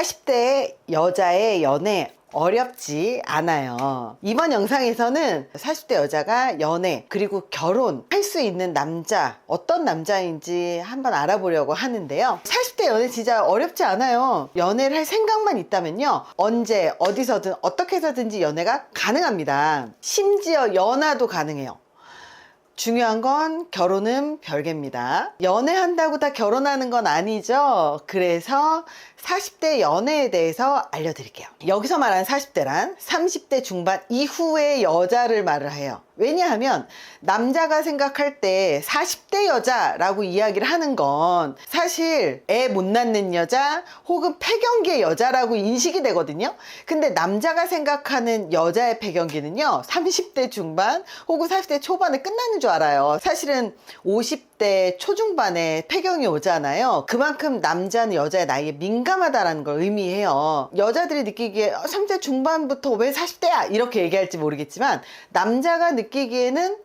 40대 여자의 연애 어렵지 않아요. 이번 영상에서는 40대 여자가 연애 그리고 결혼할 수 있는 남자, 어떤 남자인지 한번 알아보려고 하는데요. 40대 연애 진짜 어렵지 않아요. 연애를 할 생각만 있다면요, 언제 어디서든 어떻게 해서든지 연애가 가능합니다. 심지어 연하도 가능해요. 중요한 건 결혼은 별개입니다. 연애한다고 다 결혼하는 건 아니죠. 그래서 40대 연애에 대해서 알려드릴게요. 여기서 말하는 40대란 30대 중반 이후의 여자를 말을 해요. 왜냐하면 남자가 생각할 때 40대 여자라고 이야기를 하는 건 사실 애 못 낳는 여자 혹은 폐경기의 여자라고 인식이 되거든요. 근데 남자가 생각하는 여자의 폐경기는요, 30대 중반 혹은 40대 초반에 끝나는 줄 알아요. 사실은 50대 초중반에 폐경이 오잖아요. 그만큼 남자는 여자의 나이에 민감하다는 걸 의미해요. 여자들이 느끼기에 30대 중반부터 왜 40대야? 이렇게 얘기할지 모르겠지만 남자가 느끼기에는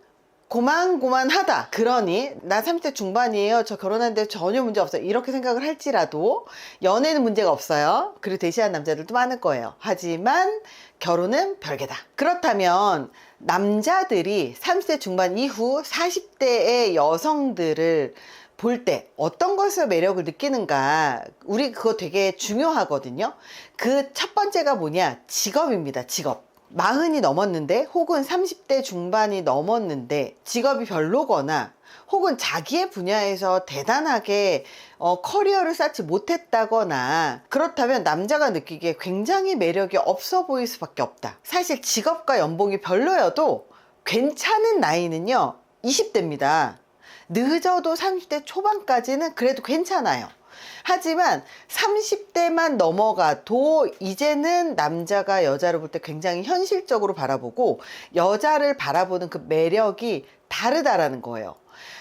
고만고만하다. 그러니 나 30대 중반이에요, 저 결혼하는데 전혀 문제 없어요, 이렇게 생각을 할지라도 연애는 문제가 없어요. 그리고 대시하는 남자들도 많을 거예요. 하지만 결혼은 별개다. 그렇다면 남자들이 30대 중반 이후 40대의 여성들을 볼 때 어떤 것을 매력을 느끼는가, 우리 그거 되게 중요하거든요. 그 첫 번째가 뭐냐, 직업입니다. 직업. 40이 넘었는데 혹은 30대 중반이 넘었는데 직업이 별로거나 혹은 자기의 분야에서 대단하게 커리어를 쌓지 못했다거나, 그렇다면 남자가 느끼기에 굉장히 매력이 없어 보일 수밖에 없다. 사실 직업과 연봉이 별로여도 괜찮은 나이는요 20대입니다. 늦어도 30대 초반까지는 그래도 괜찮아요. 하지만 30대만 넘어가도 이제는 남자가 여자를 볼 때 굉장히 현실적으로 바라보고 여자를 바라보는 그 매력이 다르다라는 거예요.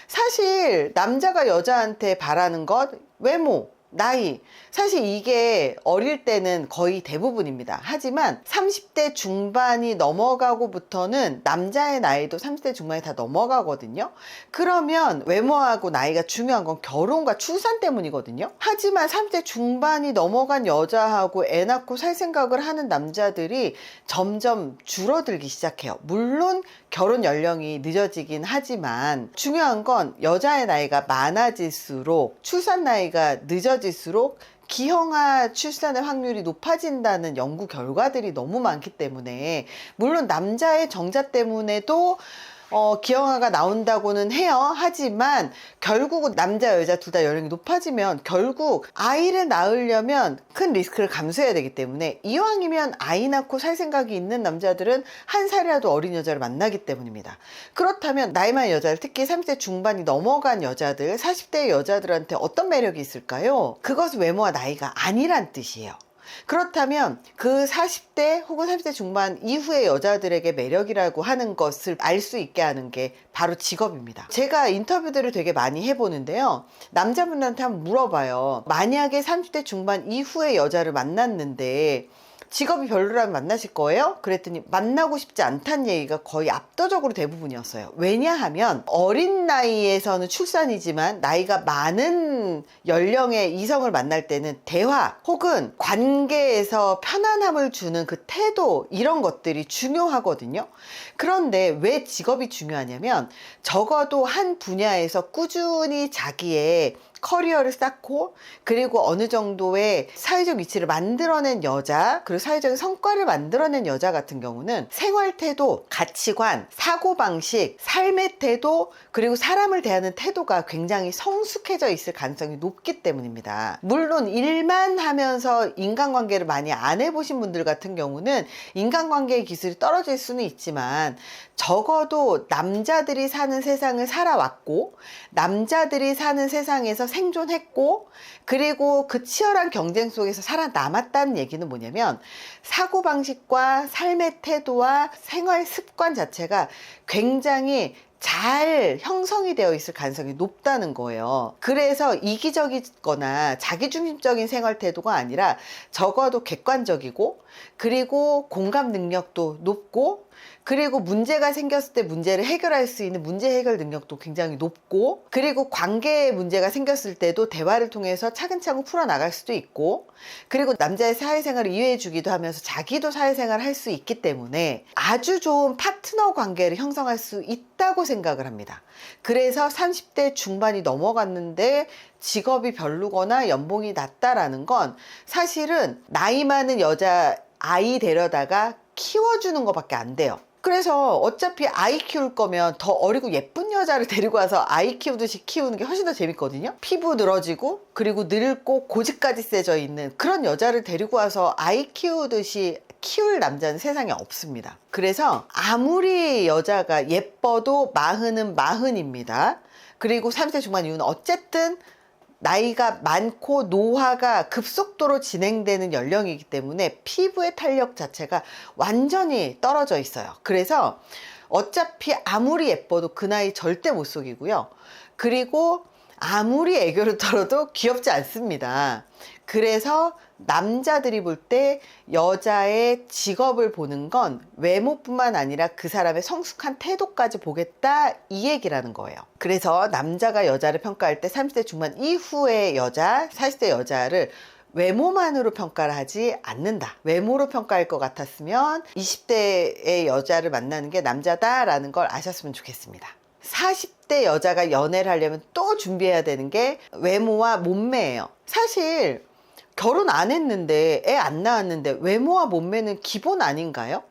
사실 남자가 여자한테 바라는 것, 외모, 나이, 사실 이게 어릴 때는 거의 대부분입니다. 하지만 30대 중반이 넘어가고부터는 남자의 나이도 30대 중반이 다 넘어가거든요. 그러면 외모하고 나이가 중요한 건 결혼과 출산 때문이거든요. 하지만 30대 중반이 넘어간 여자하고 애 낳고 살 생각을 하는 남자들이 점점 줄어들기 시작해요. 물론 결혼 연령이 늦어지긴 하지만 중요한 건 여자의 나이가 많아질수록, 출산 나이가 늦어질수록 기형아 출산의 확률이 높아진다는 연구 결과들이 너무 많기 때문에, 물론 남자의 정자 때문에도 기형아가 나온다고는 해요. 하지만 결국은 남자 여자 둘 다 연령이 높아지면 결국 아이를 낳으려면 큰 리스크를 감수해야 되기 때문에, 이왕이면 아이 낳고 살 생각이 있는 남자들은 한 살이라도 어린 여자를 만나기 때문입니다. 그렇다면 나이 많은 여자들, 특히 30대 중반이 넘어간 여자들, 40대 여자들한테 어떤 매력이 있을까요? 그것은 외모와 나이가 아니란 뜻이에요. 그렇다면 그 40대 혹은 30대 중반 이후의 여자들에게 매력이라고 하는 것을 알 수 있게 하는 게 바로 직업입니다. 제가 인터뷰들을 되게 많이 해보는데요, 남자분들한테 한번 물어봐요. 만약에 30대 중반 이후의 여자를 만났는데 직업이 별로라면 만나실 거예요? 그랬더니 만나고 싶지 않다는 얘기가 거의 압도적으로 대부분이었어요. 왜냐하면 어린 나이에서는 출산이지만 나이가 많은 연령의 이성을 만날 때는 대화 혹은 관계에서 편안함을 주는 그 태도, 이런 것들이 중요하거든요. 그런데 왜 직업이 중요하냐면, 적어도 한 분야에서 꾸준히 자기의 커리어를 쌓고 그리고 어느 정도의 사회적 위치를 만들어낸 여자, 그리고 사회적인 성과를 만들어낸 여자 같은 경우는 생활 태도, 가치관, 사고방식, 삶의 태도, 그리고 사람을 대하는 태도가 굉장히 성숙해져 있을 가능성이 높기 때문입니다. 물론 일만 하면서 인간관계를 많이 안 해보신 분들 같은 경우는 인간관계의 기술이 떨어질 수는 있지만, 적어도 남자들이 사는 세상을 살아왔고 남자들이 사는 세상에서 생존했고 그리고 그 치열한 경쟁 속에서 살아남았다는 얘기는 뭐냐면, 사고방식과 삶의 태도와 생활 습관 자체가 굉장히 잘 형성이 되어 있을 가능성이 높다는 거예요. 그래서 이기적이거나 자기중심적인 생활 태도가 아니라 적어도 객관적이고 그리고 공감 능력도 높고 그리고 문제가 생겼을 때 문제를 해결할 수 있는 문제 해결 능력도 굉장히 높고, 그리고 관계에 문제가 생겼을 때도 대화를 통해서 차근차근 풀어나갈 수도 있고, 그리고 남자의 사회생활을 이해해주기도 하면서 자기도 사회생활을 할 수 있기 때문에 아주 좋은 파트너 관계를 형성할 수 있다고 생각을 합니다. 그래서 30대 중반이 넘어갔는데 직업이 별로거나 연봉이 낮다라는 건 사실은 나이 많은 여자 아이 데려다가 키워주는 것밖에 안 돼요. 그래서 어차피 아이 키울 거면 더 어리고 예쁜 여자를 데리고 와서 아이 키우듯이 키우는 게 훨씬 더 재밌거든요. 피부 늘어지고 그리고 늙고 고집까지 세져 있는 그런 여자를 데리고 와서 아이 키우듯이 키울 남자는 세상에 없습니다. 그래서 아무리 여자가 예뻐도 마흔은 마흔입니다. 그리고 30대 중반 이후는 어쨌든 나이가 많고 노화가 급속도로 진행되는 연령이기 때문에 피부의 탄력 자체가 완전히 떨어져 있어요. 그래서 어차피 아무리 예뻐도 그 나이 절대 못 속이고요. 그리고 아무리 애교를 떨어도 귀엽지 않습니다. 그래서 남자들이 볼 때 여자의 직업을 보는 건 외모뿐만 아니라 그 사람의 성숙한 태도까지 보겠다, 이 얘기라는 거예요. 그래서 남자가 여자를 평가할 때 30대 중반 이후의 여자, 40대 여자를 외모만으로 평가를 하지 않는다. 외모로 평가할 것 같았으면 20대의 여자를 만나는 게 남자다라는 걸 아셨으면 좋겠습니다. 40대 여자가 연애를 하려면 또 준비해야 되는 게 외모와 몸매예요. 사실 결혼 안 했는데, 애 안 낳았는데 외모와 몸매는 기본 아닌가요?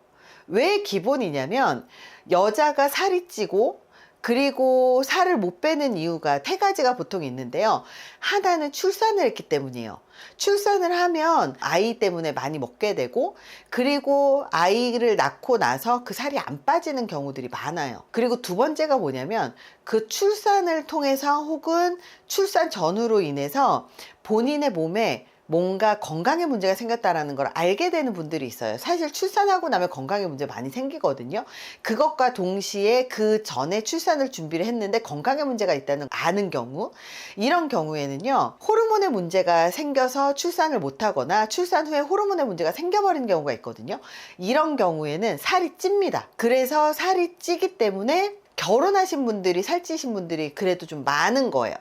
왜 기본이냐면 여자가 살이 찌고 그리고 살을 못 빼는 이유가 세 가지가 보통 있는데요. 하나는 출산을 했기 때문이에요. 출산을 하면 아이 때문에 많이 먹게 되고, 그리고 아이를 낳고 나서 그 살이 안 빠지는 경우들이 많아요. 그리고 두 번째가 뭐냐면 그 출산을 통해서 혹은 출산 전후로 인해서 본인의 몸에 뭔가 건강에 문제가 생겼다라는 걸 알게 되는 분들이 있어요. 사실 출산하고 나면 건강에 문제 많이 생기거든요. 그것과 동시에 그 전에 출산을 준비를 했는데 건강에 문제가 있다는 아는 경우, 이런 경우에는요, 호르몬에 문제가 생겨서 출산을 못하거나 출산 후에 호르몬에 문제가 생겨버리는 경우가 있거든요. 이런 경우에는 살이 찝니다. 그래서 살이 찌기 때문에 결혼하신 분들이, 살찌신 분들이 그래도 좀 많은 거예요.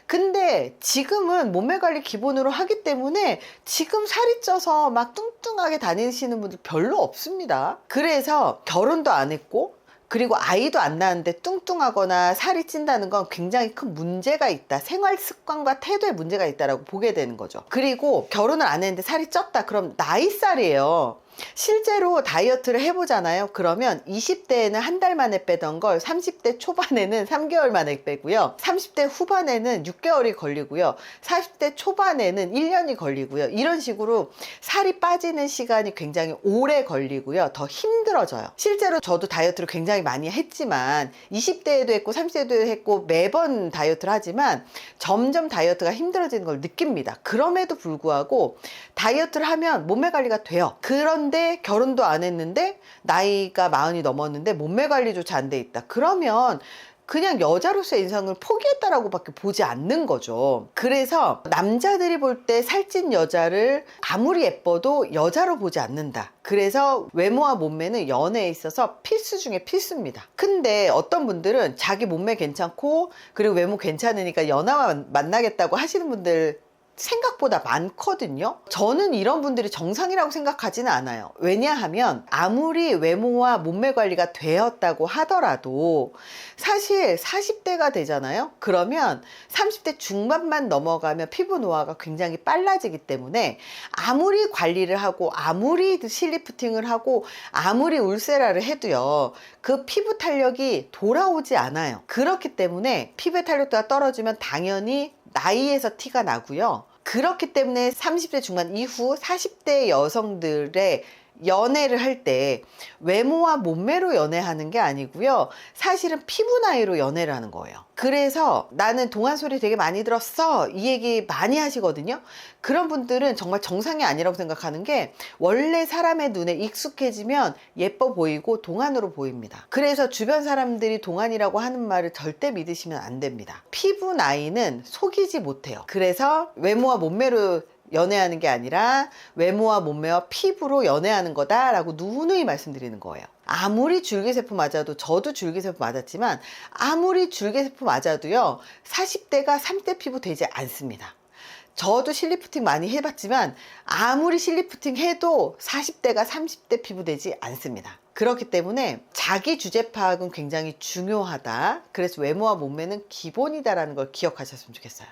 근데 지금은 몸매 관리 기본으로 하기 때문에 지금 살이 쪄서 막 뚱뚱하게 다니시는 분들 별로 없습니다. 그래서 결혼도 안 했고 그리고 아이도 안 낳았는데 뚱뚱하거나 살이 찐다는 건 굉장히 큰 문제가 있다, 생활 습관과 태도에 문제가 있다라고 보게 되는 거죠. 그리고 결혼을 안 했는데 살이 쪘다, 그럼 나이살이에요. 실제로 다이어트를 해보잖아요. 그러면 20대에는 한 달 만에 빼던 걸 30대 초반에는 3개월 만에 빼고요. 30대 후반에는 6개월이 걸리고요. 40대 초반에는 1년이 걸리고요. 이런 식으로 살이 빠지는 시간이 굉장히 오래 걸리고요. 더 힘들어져요. 실제로 저도 다이어트를 굉장히 많이 했지만 20대에도 했고 30대에도 했고 매번 다이어트를 하지만 점점 다이어트가 힘들어지는 걸 느낍니다. 그럼에도 불구하고 다이어트를 하면 몸매 관리가 돼요. 그런데 결혼도 안 했는데 나이가 40이 넘었는데 몸매 관리조차 안 돼 있다. 그러면 그냥 여자로서의 인상을 포기했다라고 밖에 보지 않는 거죠. 그래서 남자들이 볼 때 살찐 여자를 아무리 예뻐도 여자로 보지 않는다. 그래서 외모와 몸매는 연애에 있어서 필수 중에 필수입니다. 근데 어떤 분들은 자기 몸매 괜찮고 그리고 외모 괜찮으니까 연하와 만나겠다고 하시는 분들 생각보다 많거든요. 저는 이런 분들이 정상이라고 생각하지는 않아요. 왜냐하면 아무리 외모와 몸매 관리가 되었다고 하더라도 사실 40대가 되잖아요. 그러면 30대 중반만 넘어가면 피부 노화가 굉장히 빨라지기 때문에 아무리 관리를 하고 아무리 실리프팅을 하고 아무리 울세라를 해도요, 그 피부 탄력이 돌아오지 않아요. 그렇기 때문에 피부의 탄력도가 떨어지면 당연히 나이에서 티가 나고요. 그렇기 때문에 30대 중반 이후 40대 여성들의 연애를 할 때 외모와 몸매로 연애하는 게 아니고요, 사실은 피부 나이로 연애를 하는 거예요. 그래서 나는 동안 소리 되게 많이 들었어, 이 얘기 많이 하시거든요. 그런 분들은 정말 정상이 아니라고 생각하는 게, 원래 사람의 눈에 익숙해지면 예뻐 보이고 동안으로 보입니다. 그래서 주변 사람들이 동안이라고 하는 말을 절대 믿으시면 안 됩니다. 피부 나이는 속이지 못해요. 그래서 외모와 몸매로 연애하는 게 아니라 외모와 몸매와 피부로 연애하는 거다라고 누누이 말씀드리는 거예요. 아무리 줄기세포 맞아도, 저도 줄기세포 맞았지만 아무리 줄기세포 맞아도요 40대가 30대 피부 되지 않습니다. 저도 실리프팅 많이 해봤지만 아무리 실리프팅 해도 40대가 30대 피부 되지 않습니다. 그렇기 때문에 자기 주제 파악은 굉장히 중요하다. 그래서 외모와 몸매는 기본이다라는 걸 기억하셨으면 좋겠어요.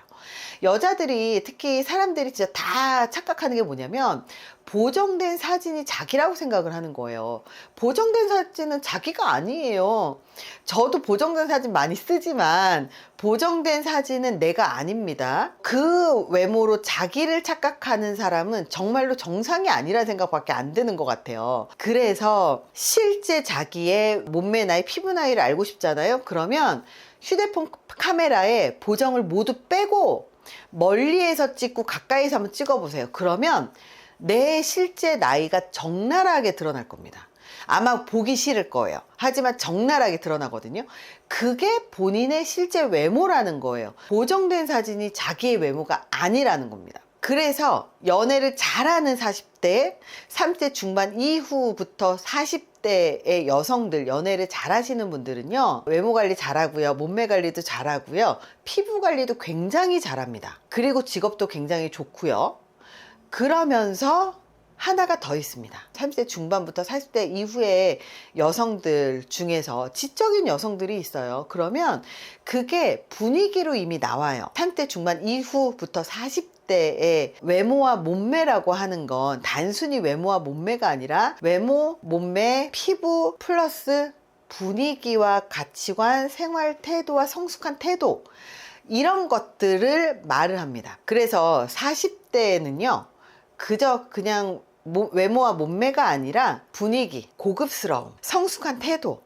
여자들이, 특히 사람들이 진짜 다 착각하는 게 뭐냐면 보정된 사진이 자기라고 생각을 하는 거예요. 보정된 사진은 자기가 아니에요. 저도 보정된 사진 많이 쓰지만 보정된 사진은 내가 아닙니다. 그 외모로 자기를 착각하는 사람은 정말로 정상이 아니라 생각밖에 안 드는 것 같아요. 그래서 실제 자기의 몸매 나이, 피부 나이를 알고 싶잖아요. 그러면 휴대폰 카메라에 보정을 모두 빼고 멀리에서 찍고 가까이서 한번 찍어보세요. 그러면 내 실제 나이가 적나라하게 드러날 겁니다. 아마 보기 싫을 거예요. 하지만 적나라하게 드러나거든요. 그게 본인의 실제 외모라는 거예요. 보정된 사진이 자기의 외모가 아니라는 겁니다. 그래서 연애를 잘하는 40대, 30대 중반 이후부터 40대의 여성들, 연애를 잘하시는 분들은요, 외모 관리 잘하고요, 몸매 관리도 잘하고요, 피부 관리도 굉장히 잘합니다. 그리고 직업도 굉장히 좋고요. 그러면서 하나가 더 있습니다. 30대 중반부터 40대 이후의 여성들 중에서 지적인 여성들이 있어요. 그러면 그게 분위기로 이미 나와요. 30대 중반 이후부터 40대의 외모와 몸매라고 하는 건 단순히 외모와 몸매가 아니라 외모, 몸매, 피부 플러스 분위기와 가치관, 생활 태도와 성숙한 태도, 이런 것들을 말을 합니다. 그래서 40대에는요 그저 그냥 외모와 몸매가 아니라 분위기, 고급스러움, 성숙한 태도,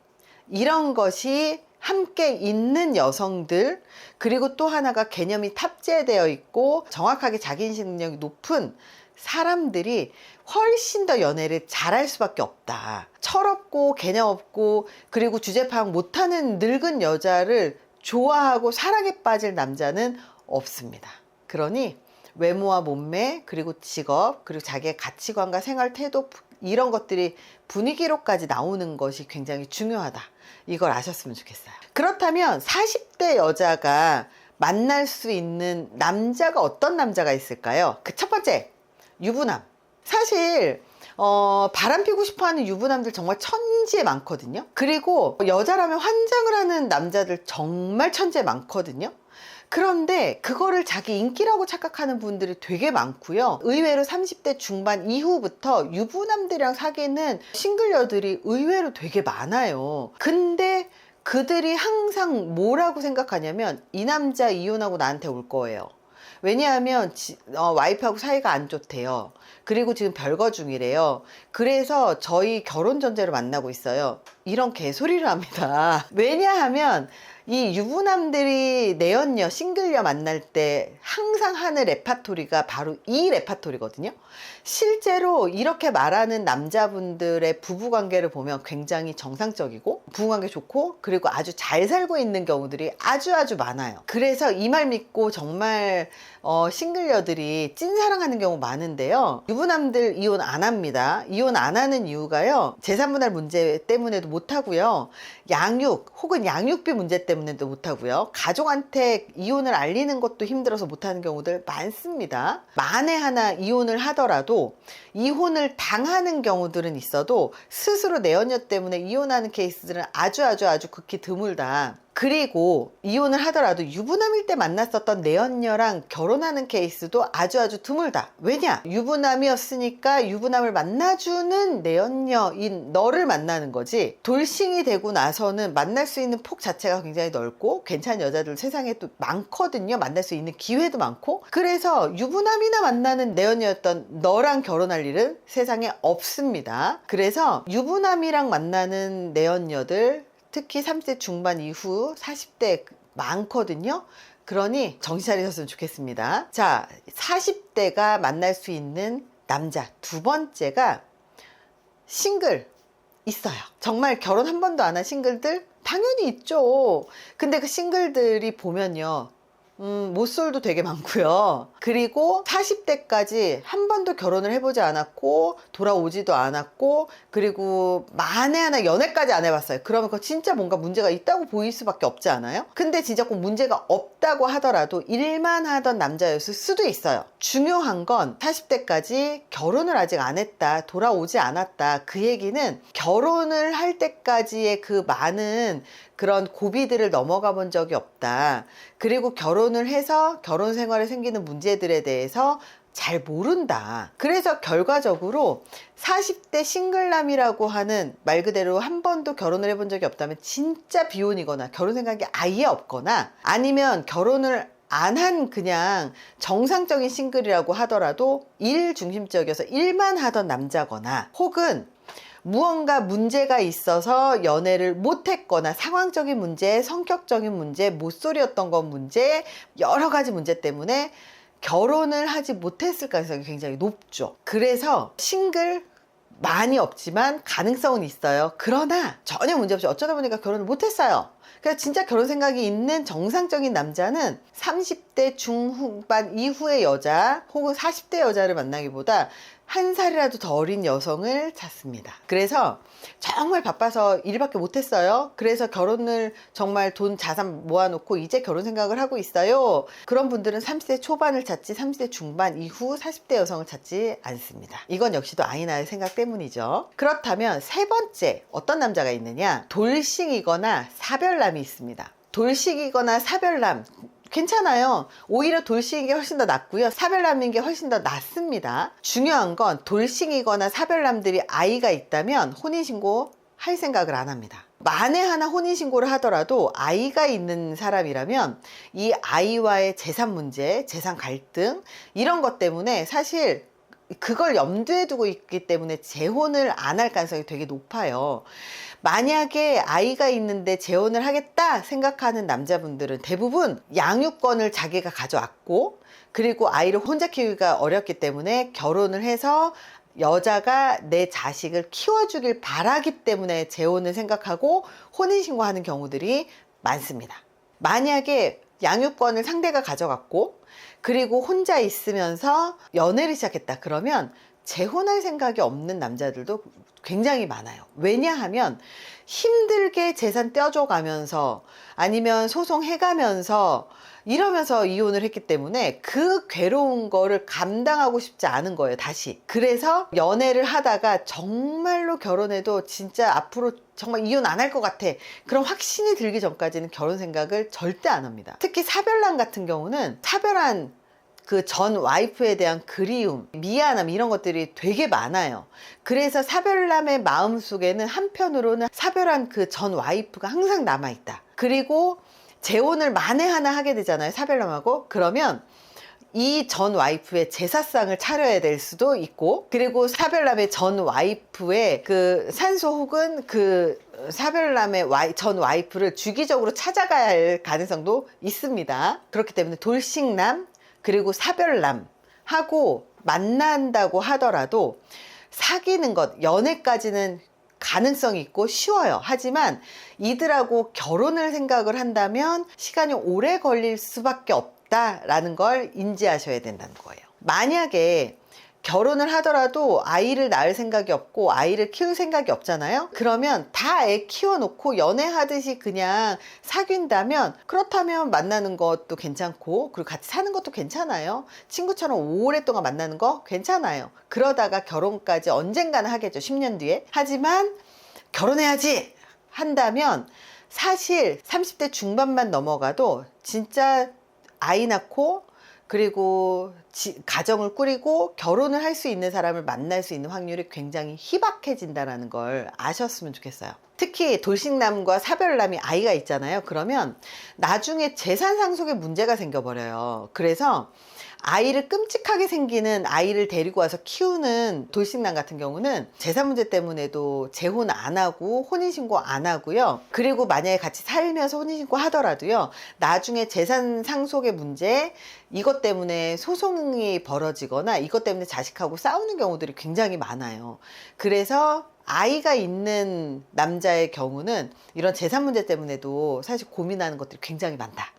이런 것이 함께 있는 여성들, 그리고 또 하나가 개념이 탑재되어 있고 정확하게 자기인식 능력이 높은 사람들이 훨씬 더 연애를 잘할 수밖에 없다. 철없고 개념 없고 그리고 주제 파악 못하는 늙은 여자를 좋아하고 사랑에 빠질 남자는 없습니다. 그러니 외모와 몸매, 그리고 직업, 그리고 자기의 가치관과 생활 태도, 이런 것들이 분위기로까지 나오는 것이 굉장히 중요하다. 이걸 아셨으면 좋겠어요. 그렇다면 40대 여자가 만날 수 있는 남자가 어떤 남자가 있을까요? 그 첫 번째, 유부남. 사실 바람 피고 싶어하는 유부남들 정말 천지에 많거든요. 그리고 여자라면 환장을 하는 남자들 정말 천지에 많거든요. 그런데 그거를 자기 인기라고 착각하는 분들이 되게 많고요. 의외로 30대 중반 이후부터 유부남들이랑 사귀는 싱글녀들이 의외로 되게 많아요. 근데 그들이 항상 뭐라고 생각하냐면 이 남자 이혼하고 나한테 올 거예요. 왜냐하면 와이프하고 사이가 안 좋대요. 그리고 지금 별거 중이래요. 그래서 저희 결혼 전제로 만나고 있어요. 이런 개소리를 합니다. 왜냐하면 이 유부남들이 내연녀, 싱글녀 만날 때 항상 하는 레파토리가 바로 이 레파토리거든요. 실제로 이렇게 말하는 남자분들의 부부관계를 보면 굉장히 정상적이고 부부관계 좋고 그리고 아주 잘 살고 있는 경우들이 아주 많아요. 그래서 이 말 믿고 정말 싱글녀들이 찐사랑하는 경우 많은데요. 유부남들 이혼 안 합니다. 이혼 안 하는 이유가요, 재산분할 문제 때문에도 못하고요, 양육 혹은 양육비 문제 때문에도 못하고요, 가족한테 이혼을 알리는 것도 힘들어서 못하는 경우들 많습니다. 만에 하나 이혼을 하더라도 이혼을 당하는 경우들은 있어도 스스로 내연녀 때문에 이혼하는 케이스들은 아주 극히 드물다. 그리고 이혼을 하더라도 유부남일 때 만났었던 내연녀랑 결혼하는 케이스도 아주 드물다. 왜냐? 유부남이었으니까 유부남을 만나주는 내연녀인 너를 만나는 거지, 돌싱이 되고 나서는 만날 수 있는 폭 자체가 굉장히 넓고 괜찮은 여자들 세상에 또 많거든요. 만날 수 있는 기회도 많고. 그래서 유부남이나 만나는 내연녀였던 너랑 결혼할 일은 세상에 없습니다. 그래서 유부남이랑 만나는 내연녀들, 특히 30대 중반 이후 40대 많거든요. 그러니 정신 차리셨으면 좋겠습니다. 자, 40대가 만날 수 있는 남자 두 번째가 싱글 있어요. 정말 결혼 한 번도 안 한 싱글들 당연히 있죠. 근데 그 싱글들이 보면요, 모쏠도 되게 많고요. 그리고 40대까지 한 번도 결혼을 해보지 않았고 돌아오지도 않았고, 그리고 만에 하나 연애까지 안 해봤어요. 그러면 그거 진짜 뭔가 문제가 있다고 보일 수밖에 없지 않아요? 근데 진짜 꼭 문제가 없다고 하더라도 일만 하던 남자였을 수도 있어요. 중요한 건 40대까지 결혼을 아직 안 했다, 돌아오지 않았다, 그 얘기는 결혼을 할 때까지의 그 많은 그런 고비들을 넘어가 본 적이 없다. 그리고 결혼을 해서 결혼 생활에 생기는 문제들에 대해서 잘 모른다. 그래서 결과적으로 40대 싱글남이라고 하는, 말 그대로 한 번도 결혼을 해본 적이 없다면 진짜 비혼이거나 결혼 생각이 아예 없거나, 아니면 결혼을 안 한 그냥 정상적인 싱글이라고 하더라도 일 중심적이어서 일만 하던 남자거나, 혹은 무언가 문제가 있어서 연애를 못했거나, 상황적인 문제, 성격적인 문제, 모쏠이었던 건 문제, 여러 가지 문제 때문에 결혼을 하지 못했을 가능성이 굉장히 높죠. 그래서 싱글 많이 없지만 가능성은 있어요. 그러나 전혀 문제없이 어쩌다 보니까 결혼을 못했어요. 그래서 진짜 결혼 생각이 있는 정상적인 남자는 30대 중후반 이후의 여자, 혹은 40대 여자를 만나기보다 한 살이라도 더 어린 여성을 찾습니다. 그래서 정말 바빠서 일밖에 못했어요. 그래서 결혼을 정말 돈 자산 모아놓고 이제 결혼 생각을 하고 있어요. 그런 분들은 30대 초반을 찾지 30대 중반 이후 40대 여성을 찾지 않습니다. 이건 역시도 아이나의 생각 때문이죠. 그렇다면 세 번째, 어떤 남자가 있느냐? 돌싱이거나 사별남이 있습니다. 돌싱이거나 사별남 괜찮아요. 오히려 돌싱인 게 훨씬 더 낫고요. 사별남인 게 훨씬 더 낫습니다. 중요한 건 돌싱이거나 사별남들이 아이가 있다면 혼인신고 할 생각을 안 합니다. 만에 하나 혼인신고를 하더라도 아이가 있는 사람이라면 이 아이와의 재산 문제, 재산 갈등, 이런 것 때문에 사실 그걸 염두에 두고 있기 때문에 재혼을 안 할 가능성이 되게 높아요. 만약에 아이가 있는데 재혼을 하겠다 생각하는 남자분들은 대부분 양육권을 자기가 가져왔고, 그리고 아이를 혼자 키우기가 어렵기 때문에 결혼을 해서 여자가 내 자식을 키워주길 바라기 때문에 재혼을 생각하고 혼인신고하는 경우들이 많습니다. 만약에 양육권을 상대가 가져갔고 그리고 혼자 있으면서 연애를 시작했다 그러면 재혼할 생각이 없는 남자들도 굉장히 많아요. 왜냐하면 힘들게 재산 떼어줘 가면서 아니면 소송해가면서 이러면서 이혼을 했기 때문에 그 괴로운 거를 감당하고 싶지 않은 거예요, 다시. 그래서 연애를 하다가 정말로 결혼해도 진짜 앞으로 정말 이혼 안 할 것 같아, 그런 확신이 들기 전까지는 결혼 생각을 절대 안 합니다. 특히 사별남 같은 경우는 사별한 그 전 와이프에 대한 그리움, 미안함, 이런 것들이 되게 많아요. 그래서 사별남의 마음속에는 한편으로는 사별한 그 전 와이프가 항상 남아있다. 그리고 재혼을 만에 하나 하게 되잖아요, 사별남하고. 그러면 이 전 와이프의 제사상을 차려야 될 수도 있고, 그리고 사별남의 전 와이프의 그 산소 혹은 그 사별남의 전 와이프를 주기적으로 찾아가야 할 가능성도 있습니다. 그렇기 때문에 돌싱남 그리고 사별남하고 만난다고 하더라도 사귀는 것, 연애까지는 가능성이 있고 쉬워요. 하지만 이들하고 결혼을 생각을 한다면 시간이 오래 걸릴 수밖에 없다라는 걸 인지하셔야 된다는 거예요. 만약에 결혼을 하더라도 아이를 낳을 생각이 없고 아이를 키울 생각이 없잖아요. 그러면 다 애 키워놓고 연애하듯이 그냥 사귄다면, 그렇다면 만나는 것도 괜찮고 그리고 같이 사는 것도 괜찮아요. 친구처럼 오랫동안 만나는 거 괜찮아요. 그러다가 결혼까지 언젠가는 하겠죠, 10년 뒤에. 하지만 결혼해야지 한다면 사실 30대 중반만 넘어가도 진짜 아이 낳고 그리고 가정을 꾸리고 결혼을 할 수 있는 사람을 만날 수 있는 확률이 굉장히 희박해진다는 걸 아셨으면 좋겠어요. 특히 돌싱남과 사별남이 아이가 있잖아요. 그러면 나중에 재산 상속에 문제가 생겨버려요. 그래서 아이를 끔찍하게 생기는 아이를 데리고 와서 키우는 돌싱남 같은 경우는 재산 문제 때문에도 재혼 안 하고 혼인신고 안 하고요. 그리고 만약에 같이 살면서 혼인신고 하더라도요, 나중에 재산 상속의 문제, 이것 때문에 소송이 벌어지거나 이것 때문에 자식하고 싸우는 경우들이 굉장히 많아요. 그래서 아이가 있는 남자의 경우는 이런 재산 문제 때문에도 사실 고민하는 것들이 굉장히 많다,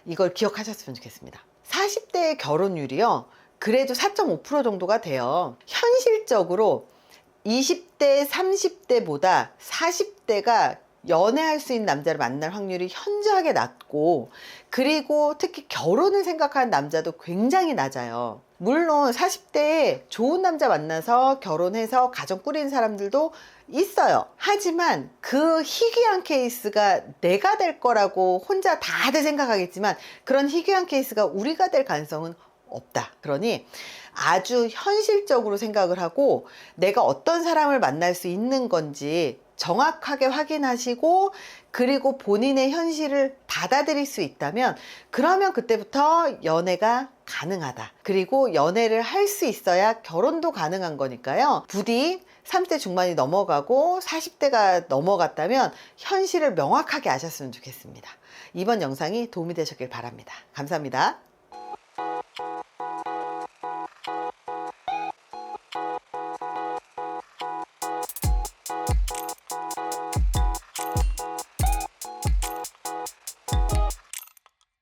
이걸 기억하셨으면 좋겠습니다. 40대의 결혼율이요, 그래도 4.5% 정도가 돼요. 현실적으로 20대, 30대보다 40대가 연애할 수 있는 남자를 만날 확률이 현저하게 낮고, 그리고 특히 결혼을 생각하는 남자도 굉장히 낮아요. 물론 40대에 좋은 남자 만나서 결혼해서 가정 꾸리는 사람들도 있어요. 하지만 그 희귀한 케이스가 내가 될 거라고 혼자 다들 생각하겠지만, 그런 희귀한 케이스가 우리가 될 가능성은 없다. 그러니 아주 현실적으로 생각을 하고 내가 어떤 사람을 만날 수 있는 건지 정확하게 확인하시고, 그리고 본인의 현실을 받아들일 수 있다면, 그러면 그때부터 연애가 가능하다. 그리고 연애를 할 수 있어야 결혼도 가능한 거니까요. 부디 30대 중반이 넘어가고 40대가 넘어갔다면 현실을 명확하게 아셨으면 좋겠습니다. 이번 영상이 도움이 되셨길 바랍니다. 감사합니다.